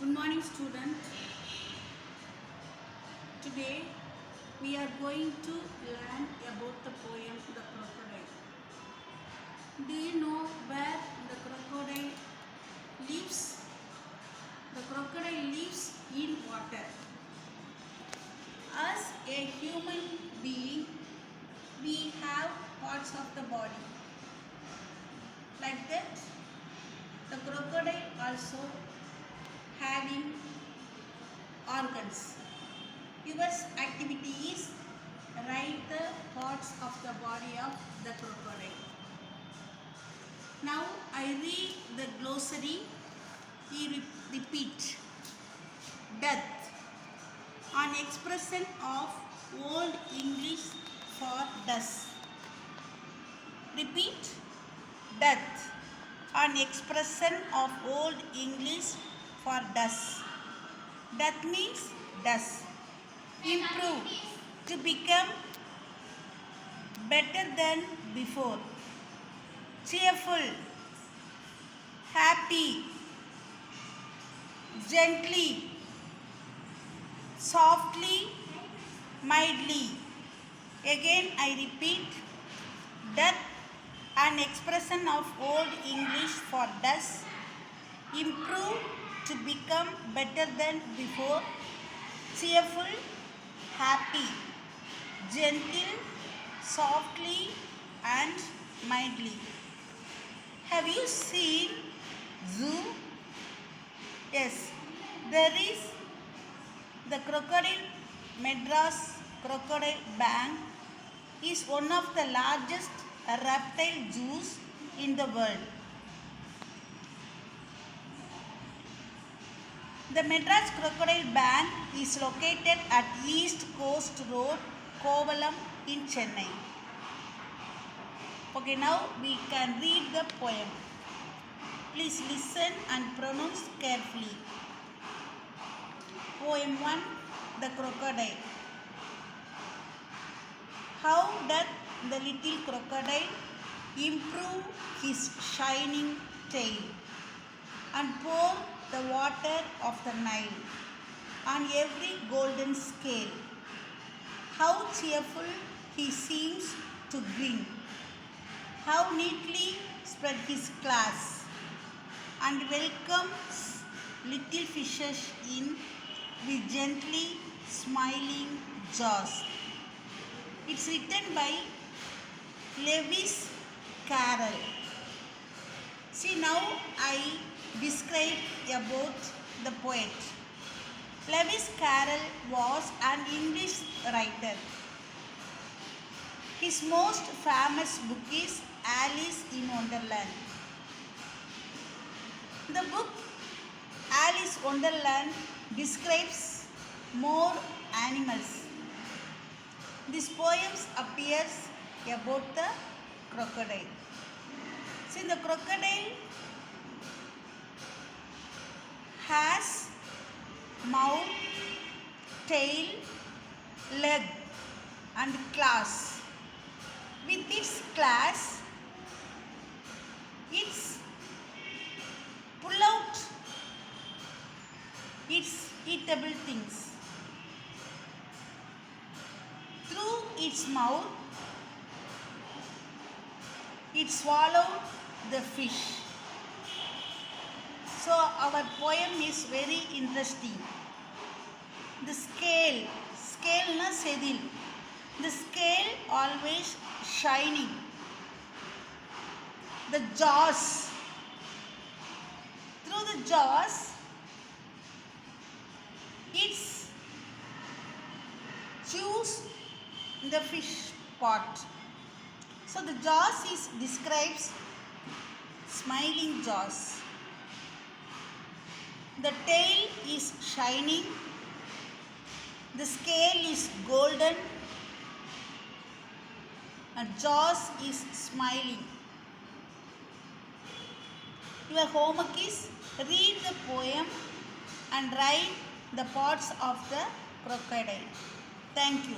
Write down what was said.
Good morning, student. Today we are going to learn about the poem The Crocodile. Do you know where the crocodile lives? The crocodile lives in water. As a human being, we have parts of the body. Like that, the crocodile also having organs. Your activity is write the parts of the body of the crocodile. Now I read the glossary. We repeat. Death. An expression of Old English for dust. Repeat. Death. An expression of Old English for dust. Death means dust. Improve. To become better than before. Cheerful. Happy. Gently. Softly. Mildly. Again I repeat. Death, an expression of Old English for dust. Improve, to become better than before. Cheerful, happy, gentle, softly and mildly. Have you seen zoo? Yes, there is the crocodile. Madras Crocodile Bank is one of the largest reptile zoos in the world. The Madras Crocodile Bank is located at East Coast Road, Kovalam in Chennai. Okay, now we can read the poem. Please listen and pronounce carefully. Poem 1, The Crocodile. How doth the little crocodile improve his shining tail and pour the water of the Nile on every golden scale? How cheerful he seems to grin, how neatly spread his claws, and welcomes little fishes in with gently smiling jaws. It's written by Lewis Carroll. See, now I describe about the poet. Lewis Carroll was an English writer. His most famous book is Alice in Wonderland. The book Alice Wonderland describes more animals. This poem appears about the crocodile. See, the crocodile has mouth, tail, leg and claws. With its claws, it's pull out its eatable things. Through its mouth, it swallows the fish. So our poem is very interesting. The scale na sedil. The scale always shining. The jaws. Through the jaws, it's chews the fish pot. So the jaws describes smiling jaws. The tail is shining. The scale is golden. And jaws is smiling. Your homework is read the poem and write the parts of the crocodile. Thank you.